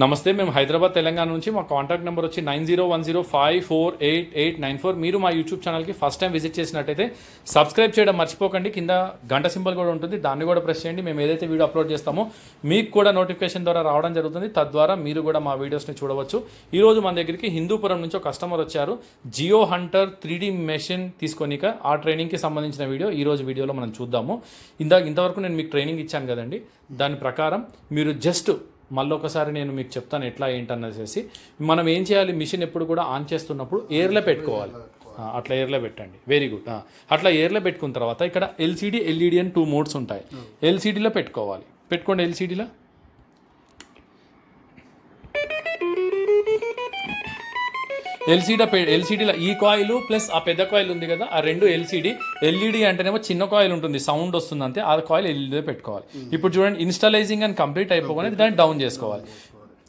నమస్తే, మేము హైదరాబాద్ తెలంగాణ నుంచి. మా కాంటాక్ట్ నెంబర్ వచ్చి 9010548894. మీరు మా యూట్యూబ్ ఛానల్కి ఫస్ట్ టైం విజిట్ చేసినట్టయితే సబ్స్క్రైబ్ చేయడం మర్చిపోకండి. కింద గంట సింబల్ కూడా ఉంటుంది, దాన్ని కూడా ప్రెస్ చేయండి. మేము ఏదైతే వీడియో అప్లోడ్ చేస్తామో మీకు కూడా నోటిఫికేషన్ ద్వారా రావడం జరుగుతుంది. తద్వారా మీరు కూడా మా వీడియోస్ని చూడవచ్చు. ఈరోజు మన దగ్గరికి హిందూపురం నుంచి ఒక కస్టమర్ వచ్చారు. జియో హంటర్ 3D మెషిన్ తీసుకొనిక ఆ ట్రైనింగ్కి సంబంధించిన వీడియో ఈరోజు వీడియోలో మనం చూద్దాము. ఇంతవరకు నేను మీకు ట్రైనింగ్ ఇచ్చాను కదండి, దాని ప్రకారం మీరు జస్ట్ మళ్ళీ ఒకసారి నేను మీకు చెప్తాను ఎట్లా ఏంటనేసి. మనం ఏం చేయాలి, మిషన్ ఎప్పుడు కూడా ఆన్ చేస్తున్నప్పుడు ఎయిర్లో పెట్టుకోవాలి. అట్లా ఎయిర్లో పెట్టండి, వెరీ గుడ్. అట్లా ఎయిర్లో పెట్టుకున్న తర్వాత ఇక్కడ ఎల్సిడి ఎల్ఈడి అని 2 మోడ్స్ ఉంటాయి. ఎల్సిడిలో పెట్టుకోవాలి. పెట్టుకోండి ఎల్సిడిలో. ఎల్సిడిలో ఈ కాయిల్ ప్లస్ ఆ పెద్ద కాయిల్ ఉంది కదా, ఆ రెండు ఎల్సిడి. ఎల్ఈడి అంటేనేమో చిన్న కాయిల్ ఉంటుంది, సౌండ్ వస్తుంది అంతే. ఆ కాయిల్ ఎల్ఈడిలో పెట్టుకోవాలి. ఇప్పుడు చూడండి, ఇన్స్టాలైజింగ్ అని కంప్లీట్ అయిపోగానే దాన్ని డౌన్ చేసుకోవాలి.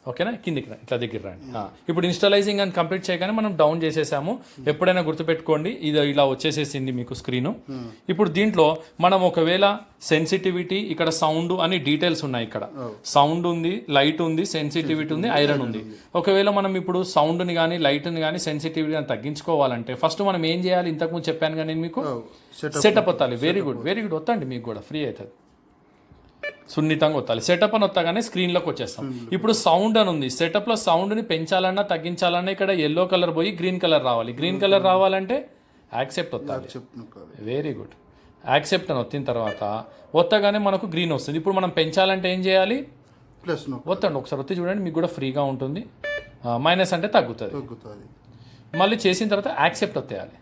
ఓకేనా, కిందికి రా, ఇట్లా దగ్గర రండి. ఇప్పుడు ఇన్స్టాలైజింగ్ అని కంప్లీట్ చేయగానే మనం డౌన్ చేసేసాము. ఎప్పుడైనా గుర్తుపెట్టుకోండి, ఇది ఇలా వచ్చేసేసింది మీకు స్క్రీను. ఇప్పుడు దీంట్లో మనం ఒకవేళ సెన్సిటివిటీ, ఇక్కడ సౌండ్ అని డీటెయిల్స్ ఉన్నాయి. ఇక్కడ సౌండ్ ఉంది, లైట్ ఉంది, సెన్సిటివిటీ ఉంది, ఐరన్ ఉంది. ఒకవేళ మనం ఇప్పుడు సౌండ్ని కానీ లైట్ని కానీ సెన్సిటివిటీ అని తగ్గించుకోవాలంటే ఫస్ట్ మనం ఏం చేయాలి, ఇంతకుముందు చెప్పాను కానీ నేను మీకు సెటప్ వత్తాలి. Very good, very good. వత్తండి, మీకు కూడా ఫ్రీ అవుతుంది. సున్నితంగా వత్తాలి. సెటప్ అని వస్తాగానే స్క్రీన్లోకి వచ్చేస్తాం. ఇప్పుడు సౌండ్ అని ఉంది. సెటప్లో సౌండ్ని పెంచాలన్నా తగ్గించాలన్నా ఇక్కడ ఎల్లో కలర్ పోయి గ్రీన్ కలర్ రావాలి. గ్రీన్ కలర్ రావాలంటే యాక్సెప్ట్ వత్తాలి. Very good. యాక్సెప్ట్ అని వచ్చిన తర్వాత వత్తగానే మనకు గ్రీన్ వస్తుంది. ఇప్పుడు మనం పెంచాలంటే ఏం చేయాలి, వత్తండి. ఒకసారి వత్తి చూడండి, మీకు కూడా ఫ్రీగా ఉంటుంది. మైనస్ అంటే తగ్గుతుంది. మళ్ళీ చేసిన తర్వాత యాక్సెప్ట్ వత్తేయాలి.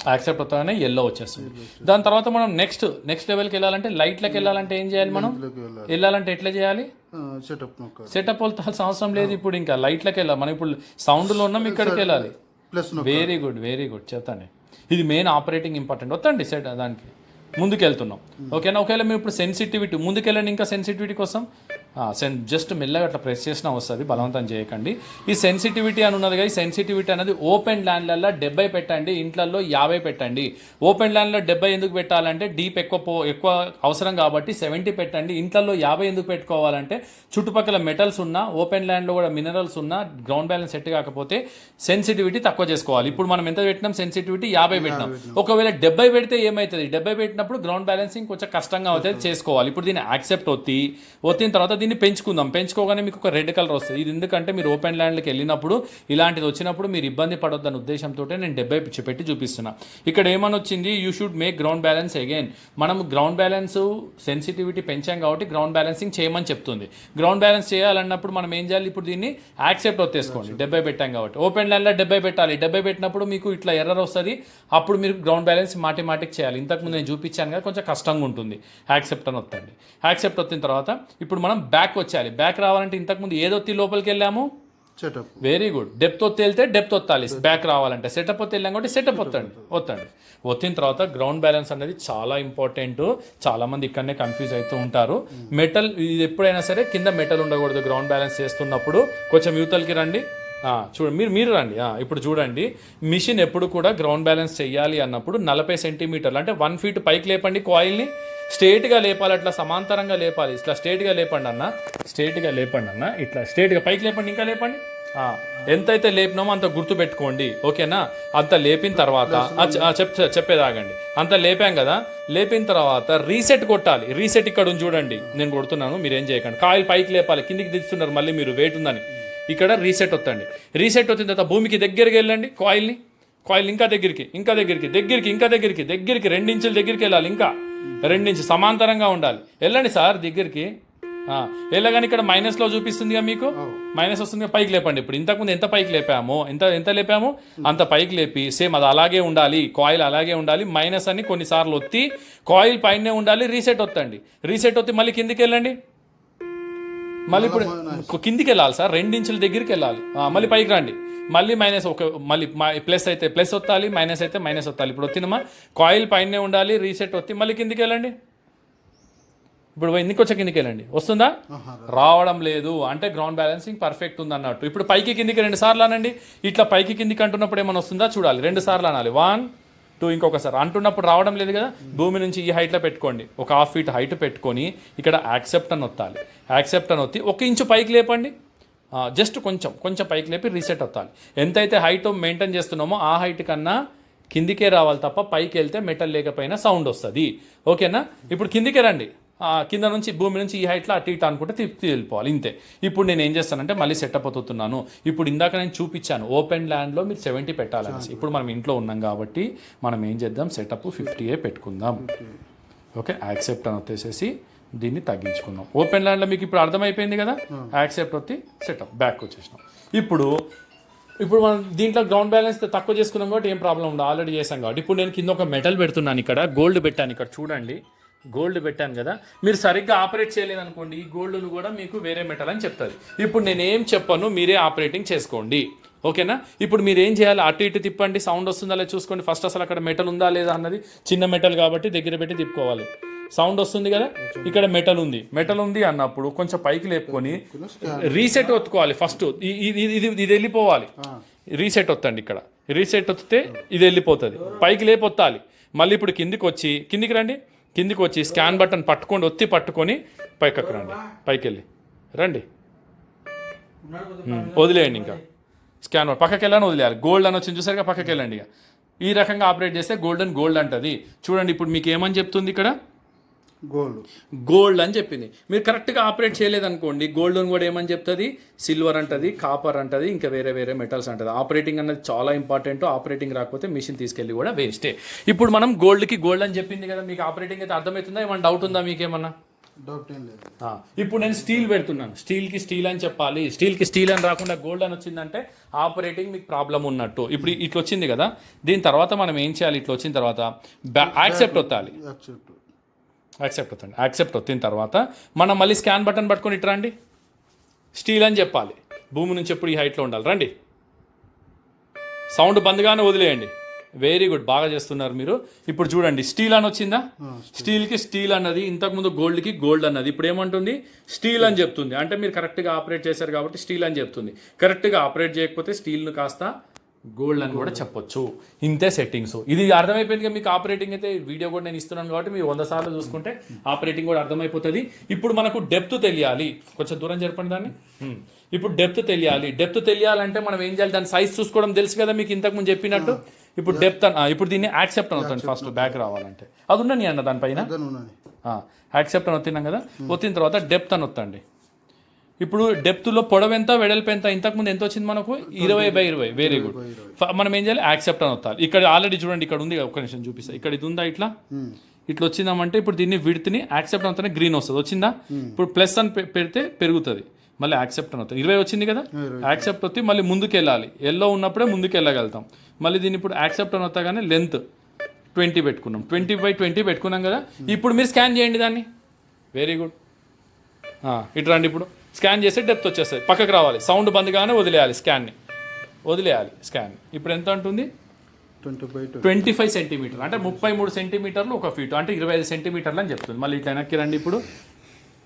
యాక్సెప్ట్ అవుతానే ఎల్లో వచ్చేస్తుంది. దాని తర్వాత మనం నెక్స్ట్ లెవెల్కి వెళ్ళాలంటే, లైట్లోకి వెళ్ళాలంటే ఏం చేయాలి, మనం వెళ్ళాలంటే ఎట్లా చేయాలి, సెటప్ వెళ్తాల్సిన అవసరం లేదు. ఇప్పుడు ఇంకా లైట్లోకి వెళ్ళాలి. మనం ఇప్పుడు సౌండ్లో ఉన్నాం, ఇక్కడికి వెళ్ళాలి. Very good, very good. చెప్తాను, ఇది మెయిన్ ఆపరేటింగ్ ఇంపార్టెంట్. వద్దండి సెట్ దానికి ముందుకు వెళ్తున్నాం. ఓకేనా. ఒకవేళ మీరు ఇప్పుడు సెన్సిటివిటీ ముందుకు వెళ్ళండి. ఇంకా సెన్సిటివిటీ కోసం జస్ట్ మెల్లగా అట్లా ప్రెస్ చేసినా వస్తుంది, బలవంతం చేయకండి. ఈ సెన్సిటివిటీ అని ఉన్నది కదా, ఈ సెన్సిటివిటీ అనేది ఓపెన్ ల్యాండ్లలో 70 పెట్టండి, ఇంట్లలో 50 పెట్టండి. ఓపెన్ ల్యాండ్లో 70 ఎందుకు పెట్టాలంటే డీప్ ఎక్కువ అవసరం కాబట్టి 70 పెట్టండి. ఇంట్లలో 50 ఎందుకు పెట్టుకోవాలంటే చుట్టుపక్కల మెటల్స్ ఉన్నా, ఓపెన్ ల్యాండ్లో కూడా మినరల్స్ ఉన్నా, గ్రౌండ్ బ్యాలెన్స్ సెట్ కాకపోతే సెన్సిటివిటీ తక్కువ చేసుకోవాలి. ఇప్పుడు మనం ఎంత పెట్టినాం, సెన్సిటివిటీ 50 పెట్టినాం. ఒకవేళ 70 పెడితే ఏమవుతుంది, 70 పెట్టినప్పుడు గ్రౌండ్ బ్యాలెన్సింగ్ కొంచెం కష్టంగా అవుతుంది, చేసుకోవాలి. ఇప్పుడు దీన్ని యాక్సెప్ట్ ఒత్తిన తర్వాత దీన్ని పెంచుకుందాం. పెంచుకోగానే మీకు ఒక రెడ్ కలర్ వస్తుంది. ఇది ఎందుకంటే మీరు ఓపెన్ ల్యాండ్కి వెళ్ళినప్పుడు ఇలాంటిది వచ్చినప్పుడు మీరు ఇబ్బంది పడొద్దన్న ఉద్దేశంతో నేను 70 పెట్టి చూపిస్తున్నా. ఇక్కడ ఏమని వచ్చింది, you should make ground balance again. మనం గ్రౌండ్ బ్యాలెన్స్ సెన్సిటివిటీ పెంచాం కాబట్టి గ్రౌండ్ బ్యాలెన్సింగ్ చేయమని చెప్తుంది. గ్రౌండ్ బ్యాలెన్స్ చేయాలన్నప్పుడు మనం ఏం చేయాలి, ఇప్పుడు దీన్ని యాక్సెప్ట్ ఒత్తేసుకోండి. 70 పెట్టాం కాబట్టి ఓపెన్ ల్యాండ్లో 70 పెట్టాలి. 70 పెట్టినప్పుడు మీకు ఇట్లా ఎర్రర్ వస్తుంది. అప్పుడు మీరు గ్రౌండ్ బ్యాలెన్స్ మాటికి చేయాలి. ఇంతకుముందు నేను చూపించాను కదా, కొంచెం కష్టంగా ఉంటుంది. యాక్సెప్ట్ అని వస్తుంది. యాక్సెప్ట్ వచ్చిన తర్వాత ఇప్పుడు మనం బ్యాక్ వచ్చేయాలి. బ్యాక్ రావాలంటే ఇంతకుముందు ఏదొత్తి లోపలికి వెళ్ళాము, వెరీ గుడ్. డెప్త్ ఒత్తి వెళ్తే డెప్త్ ఒత్తాలి. బ్యాక్ రావాలంటే సెటప్ ఒత్తి వెళ్ళాం కాబట్టి సెటప్ ఒత్తండి. ఒత్తిన తర్వాత గ్రౌండ్ బ్యాలెన్స్ అనేది చాలా ఇంపార్టెంట్. చాలా మంది ఇక్కడనే కన్ఫ్యూజ్ అవుతూ ఉంటారు. మెటల్ ఇది ఎప్పుడైనా సరే కింద మెటల్ ఉండకూడదు. గ్రౌండ్ బ్యాలెన్స్ చేస్తున్నప్పుడు కొంచెం యూతలకి రండి. మీరు రండి. ఇప్పుడు చూడండి, మిషన్ ఎప్పుడు కూడా గ్రౌండ్ బ్యాలెన్స్ చేయాలి అన్నప్పుడు 40 సెంటీమీటర్లు అంటే 1 ఫీట్ పైకి లేపండి. కాయిల్ని స్ట్రేట్గా లేపాలి, అట్లా సమాంతరంగా లేపాలి. ఇట్లా స్ట్రేట్గా లేపండి అన్న, ఇట్లా స్ట్రేట్గా పైకి లేపండి. ఇంకా లేపండి. ఎంతైతే లేపినామో అంత గుర్తు పెట్టుకోండి. ఓకేనా. అంత లేపిన తర్వాత చెప్పేదాగండి. అంత లేపాం కదా, లేపిన తర్వాత రీసెట్ కొట్టాలి. రీసెట్ ఇక్కడ చూడండి, నేను కొడుతున్నాను, మీరేం చేయకండి. కాయిల్ పైకి లేపాలి, కిందికి దిస్తున్నారు మళ్ళీ మీరు, వెయిట్ ఉందని. ఇక్కడ రీసెట్ వత్తండి. రీసెట్ వచ్చిన తర్వాత భూమికి దగ్గరికి వెళ్ళండి. కాయిల్ ఇంకా దగ్గరికి 2 ఇంచుల దగ్గరికి వెళ్ళాలి. ఇంకా 2 ఇంచులు సమాంతరంగా ఉండాలి. వెళ్ళండి సార్ దగ్గరికి. వెళ్ళగానే ఇక్కడ మైనస్లో చూపిస్తుందిగా, మీకు మైనస్ వస్తుంది. పైకి లేపండి. ఇప్పుడు ఇంతకుముందు ఎంత పైకి లేపామో, ఎంత లేపామో అంత పైకి లేపి సేమ్ అది అలాగే ఉండాలి. కాయిల్ అలాగే ఉండాలి. మైనస్ అని కొన్నిసార్లు ఒత్తి కాయిల్ పైనే ఉండాలి. రీసెట్ ఒత్తి మళ్ళీ కిందికి వెళ్ళండి. మళ్ళీ ఇప్పుడు కిందికి వెళ్ళాలి సార్, 2 ఇంచుల దగ్గరికి వెళ్ళాలి. మళ్ళీ పైకి రండి. మళ్ళీ మళ్ళీ ప్లస్ అయితే ప్లస్ ఒత్తాలి, మైనస్ అయితే మైనస్ ఒత్తాలి. ఇప్పుడు ఒత్తినమా, కాయిల్ పైనే ఉండాలి. రీసెట్ ఒత్తి మళ్ళీ కిందికి వెళ్ళండి. ఇప్పుడు ఎందుకు వచ్చా కిందికి వెళ్ళండి. వస్తుందా, రావడం లేదు అంటే గ్రౌండ్ బ్యాలెన్సింగ్ పర్ఫెక్ట్ ఉంది అన్నట్టు. ఇప్పుడు పైకి కిందికి 2 సార్లు అనండి. ఇట్లా పైకి కిందికి అంటున్నప్పుడు ఏమైనా వస్తుందా చూడాలి. 2 సార్లు అనాలి. 1 2 ఇంకొకసారి అంటున్నప్పుడు రావడం లేదు కదా, భూమి నుంచి ఈ హైట్లో పెట్టుకోండి, ఒక 1/2 ఫీట్ హైట్ పెట్టుకొని ఇక్కడ యాక్సెప్ట్ అని ఒత్తాలి. యాక్సెప్ట్ అని ఒత్తి 1 ఇంచు పైకి లేపండి, జస్ట్ కొంచెం పైకి లేపి రీసెట్ అవుతాలి. ఎంతైతే హైట్ మెయింటైన్ చేస్తున్నామో ఆ హైట్ కన్నా కిందికే రావాలి తప్ప పైకి వెళ్తే మెటల్ లేకపోయినా సౌండ్ వస్తుంది. ఓకేనా? ఇప్పుడు కిందికే రండి, కింద నుంచి భూమి నుంచి ఈ హైట్లో అటు ఇటు అనుకుంటే తిప్పి వెళ్ళిపోవాలి, ఇంతే. ఇప్పుడు నేను ఏం చేస్తానంటే మళ్ళీ సెటప్ అవుతున్నాను. ఇప్పుడు ఇందాక నేను చూపించాను ఓపెన్ ల్యాండ్లో మీరు 70 పెట్టాలని. ఇప్పుడు మనం ఇంట్లో ఉన్నాం కాబట్టి మనం ఏం చేద్దాం, సెటప్ 50 పెట్టుకుందాం. ఓకే, యాక్సెప్ట్ అని వచ్చేసేసి దీన్ని తగ్గించుకుందాం. ఓపెన్ ల్యాండ్లో మీకు ఇప్పుడు అర్థమైపోయింది కదా, యాక్సెప్ట్ వచ్చి సెటప్ బ్యాక్ వచ్చేసినాం. ఇప్పుడు మనం దీంట్లో గ్రౌండ్ బ్యాలెన్స్ తక్కువ చేసుకున్నాం కాబట్టి ఏం ప్రాబ్లం ఉండదు, ఆల్రెడీ చేసాం కాబట్టి. ఇప్పుడు నేను కింద ఒక మెటల్ పెడుతున్నాను, ఇక్కడ గోల్డ్ పెట్టాను, ఇక్కడ చూడండి గోల్డ్ పెట్టాను కదా. మీరు సరిగ్గా ఆపరేట్ చేయలేదనుకోండి, ఈ గోల్డ్ను కూడా మీకు వేరే మెటల్ అని చెప్తుంది. ఇప్పుడు నేనేం చెప్పను, మీరే ఆపరేటింగ్ చేసుకోండి. ఓకేనా? ఇప్పుడు మీరు ఏం చేయాలి, అటు ఇటు తిప్పండి, సౌండ్ వస్తుందా లేదా చూసుకోండి. ఫస్ట్ అసలు అక్కడ మెటల్ ఉందా లేదా అన్నది, చిన్న మెటల్ కాబట్టి దగ్గర పెట్టి తిప్పుకోవాలి. సౌండ్ వస్తుంది కదా, ఇక్కడ మెటల్ ఉంది అన్నప్పుడు కొంచెం పైకి లేపుకొని రీసెట్ ఒత్తుకోవాలి. ఫస్ట్ ఇది వెళ్ళిపోవాలి, రీసెట్ ఒత్తండి. ఇక్కడ రీసెట్ ఒత్తితే ఇది వెళ్ళిపోతుంది, పైకి లేపొత్తాలి. మళ్ళీ ఇప్పుడు కిందికి రండి, కిందికి వచ్చి స్కాన్ బటన్ పట్టుకొని పైకి రండి, పైకి వెళ్ళి రండి, వదిలేయండి. ఇంకా స్కాన్ పక్కకి వెళ్ళని వదిలేయాలి. గోల్డ్ అని వచ్చింది చూసారుగా, పక్కకి వెళ్ళండి. ఇక ఈ రకంగా ఆపరేట్ చేస్తే గోల్డ్ అంటది. చూడండి ఇప్పుడు మీకు ఏమని చెప్తుంది, ఇక్కడ గోల్డ్ అని చెప్పింది. మీరు కరెక్ట్గా ఆపరేట్ చేయలేదనుకోండి, గోల్డ్ కూడా ఏమని చెప్తుంది, సిల్వర్ అంటది, కాపర్ అంటది, ఇంకా వేరే మెటల్స్ అంటది. ఆపరేటింగ్ అన్నది చాలా ఇంపార్టెంట్. ఆపరేటింగ్ రాకపోతే మిషన్ తీసుకెళ్ళి కూడా వేస్టే. ఇప్పుడు మనం గోల్డ్కి గోల్డ్ అని చెప్పింది కదా, మీకు ఆపరేటింగ్ అయితే అర్థమవుతుందా, ఏమన్నా డౌట్ ఉందా మీకేమన్నా? ఇప్పుడు నేను స్టీల్ పెడుతున్నాను, స్టీల్కి స్టీల్ అని చెప్పాలి. స్టీల్కి స్టీల్ అని రాకుండా గోల్డ్ అని వచ్చిందంటే ఆపరేటింగ్ మీకు ప్రాబ్లం ఉన్నట్టు. ఇప్పుడు ఇట్లా వచ్చింది కదా, దీని తర్వాత మనం ఏం చేయాలి, ఇట్లా వచ్చిన తర్వాత యాక్సెప్ట్ ఒత్తాలి. యాక్సెప్ట్ వచ్చిన తర్వాత మనం మళ్ళీ స్కాన్ బటన్ పట్టుకొని ఇట్లా రండి, స్టీల్ అని చెప్పాలి. భూమి నుంచి ఎప్పుడు ఈ హైట్లో ఉండాలి. రండి, సౌండ్ బంద్గానే వదిలేయండి. వెరీ గుడ్, బాగా చేస్తున్నారు మీరు. ఇప్పుడు చూడండి స్టీల్ అని వచ్చిందా, స్టీల్కి స్టీల్ అన్నది, ఇంతకుముందు గోల్డ్కి గోల్డ్ అన్నది, ఇప్పుడు ఏమంటుంది, స్టీల్ అని చెప్తుంది. అంటే మీరు కరెక్ట్గా ఆపరేట్ చేశారు కాబట్టి స్టీల్ అని చెప్తుంది. కరెక్ట్గా ఆపరేట్ చేయకపోతే స్టీల్ను కాస్త గోల్డ్ అని కూడా చెప్పొచ్చు. ఇంతే సెట్టింగ్స్. ఇది అర్థమైపోయింది మీకు. ఆపరేటింగ్ అయితే వీడియో కూడా నేను ఇస్తున్నాను కాబట్టి మీరు 100 సార్లు చూసుకుంటే ఆపరేటింగ్ కూడా అర్థమైపోతుంది. ఇప్పుడు మనకు డెప్త్ తెలియాలి, కొంచెం దూరం జరపండి దాన్ని. ఇప్పుడు డెప్త్ తెలియాలంటే మనం ఏం చేయాలి, దాని సైజ్ చూసుకోవడం తెలుసు కదా మీకు ఇంతకుముందు చెప్పినట్టు. ఇప్పుడు డెప్త్ ఇప్పుడు దీన్ని యాక్సెప్ట్ అని అవుతుంది. ఫస్ట్ బ్యాక్ రావాలంటే అది ఉన్నని అన్న దానిపైన యాక్సెప్ట్ అని వచ్చినాం కదా, వచ్చిన తర్వాత డెప్త్ అని వస్తండి. ఇప్పుడు డెప్త్లో పొడవు ఎంత, వెడల్పు ఎంత, ఇంతకుముందు ఎంత వచ్చింది మనకు, 20/20. Very good. మనం ఏం చేయాలి, యాక్సెప్ట్ అని వస్తాలి. ఇక్కడ ఆల్రెడీ చూడండి, ఇక్కడ ఉంది, ఒక నిమిషం చూపిస్తా. ఇక్కడ ఇది ఉందా, ఇట్లా వచ్చిందామంటే ఇప్పుడు దీన్ని విడ్త్ని యాక్సెప్ట్ అవుతానే గ్రీన్ వస్తుంది, వచ్చిందా. ఇప్పుడు ప్లస్ అని పెడితే పెరుగుతుంది, మళ్ళీ యాక్సెప్ట్ అని అవుతుంది. 20 వచ్చింది కదా, యాక్సెప్ట్ వచ్చి మళ్ళీ ముందుకు వెళ్ళాలి. ఎల్లో ఉన్నప్పుడే ముందుకు వెళ్ళగలుగుతాం. మళ్ళీ దీన్ని ఇప్పుడు యాక్సెప్ట్ అని వస్తా కానీ లెంత్ 20 పెట్టుకున్నాం, 20/20 పెట్టుకున్నాం కదా. ఇప్పుడు మీరు స్కాన్ చేయండి దాన్ని. Very good. ఇటు రండి, ఇప్పుడు స్కాన్ చేస్తే డెప్త్ వచ్చేస్తుంది, పక్కకు రావాలి, సౌండ్ బంద్గానే వదిలేయాలి, స్కాన్. ఇప్పుడు ఎంత ఉంటుంది, 25 సెంటీమీటర్, అంటే 33 సెంటీమీటర్లు 1 ఫీట్, అంటే 25 సెంటీమీటర్లు అని చెప్తుంది. మళ్ళీ ఇట్లా వెనక్కి రండి. ఇప్పుడు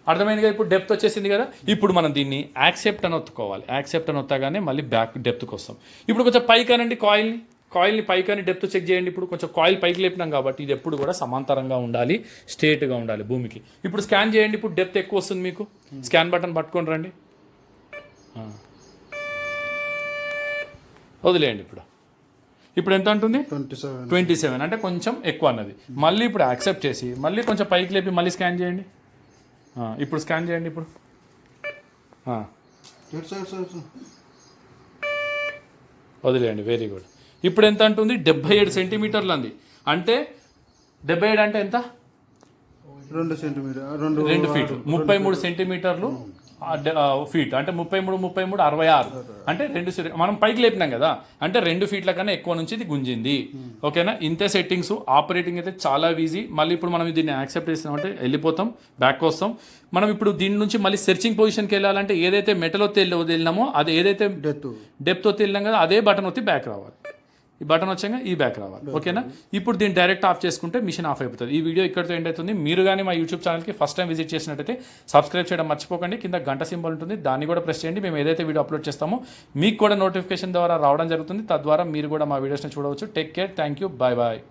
అర్థమైంది కదా, ఇప్పుడు డెప్త్ వచ్చేసింది కదా. ఇప్పుడు మనం దీన్ని యాక్సెప్ట్ అని ఒత్తుకోవాలి. యాక్సెప్ట్ అని ఒత్తగానే మళ్ళీ బ్యాక్ డెప్త్కి వస్తాం. ఇప్పుడు కొంచెం పైకి అనండి, కాయిల్ని పైకి డెప్త్ చెక్ చేయండి. ఇప్పుడు కొంచెం కాయిల్ పైకి లేపినాం కాబట్టి ఇది ఎప్పుడు కూడా సమాంతరంగా ఉండాలి, స్ట్రేట్గా ఉండాలి భూమికి. ఇప్పుడు స్కాన్ చేయండి, ఇప్పుడు డెప్త్ ఎక్కువ వస్తుంది మీకు. స్కాన్ బటన్ పట్టుకొని రండి, వదిలేయండి. ఇప్పుడు ఎంత అంటుంది, 27, అంటే కొంచెం ఎక్కువ అన్నది. మళ్ళీ ఇప్పుడు యాక్సెప్ట్ చేసి మళ్ళీ కొంచెం పైకి లేపి మళ్ళీ స్కాన్ చేయండి. ఇప్పుడు స్కాన్ చేయండి. ఇప్పుడు వదిలేయండి. Very good. ఇప్పుడు ఎంత అంటుంది, 77 సెంటీమీటర్లు అంది. అంటే 77 అంటే ఎంత, 2 ఫీట్, 33 సెంటీమీటర్లు ఫీట్, అంటే 33 66, అంటే 2 మనం పైకి లేపినాం కదా, అంటే 2 ఫీట్ల కన్నా ఎక్కువ నుంచి ఇది గుంజింది. ఓకేనా, ఇంతే సెట్టింగ్స్. ఆపరేటింగ్ అయితే చాలా ఈజీ. మళ్ళీ ఇప్పుడు మనం దీన్ని యాక్సెప్ట్ చేసినామంటే వెళ్ళిపోతాం, బ్యాక్ వస్తాం. మనం ఇప్పుడు దీని నుంచి మళ్ళీ సెర్చింగ్ పొజిషన్కి వెళ్ళాలంటే ఏదైతే మెటల్ వదిలినామో అది, ఏదైతే డెప్త్ వదిలినాం కదా అదే బటన్ వచ్చి బ్యాక్ రావాలి. ఈ బటన్ వచ్చాక ఈ బ్యాక్ రావాలి. ఓకేనా, ఇప్పుడు దీన్ని డైరెక్ట్ ఆఫ్ చేసుకుంటే మిషన్ ఆఫ్ అయిపోతుంది. ఈ వీడియో ఇక్కడితో ఎండ్ అవుతుంది. మీరు కానీ మా యూట్యూబ్ ఛానల్కి ఫస్ట్ టైం విజిట్ చేసినట్టయితే సబ్స్క్రైబ్ చేయడం మర్చిపోకండి. కింద గంట సింబల్ ఉంటుంది, దాన్ని కూడా ప్రెస్ చేయండి. మేము ఏదైతే వీడియో అప్లోడ్ చేస్తామో మీకు కూడా నోటిఫికేషన్ ద్వారా రావడం జరుగుతుంది. తద్వారా మీరు కూడా మా వీడియోస్ని చూడవచ్చు. Take care, thank you, bye bye.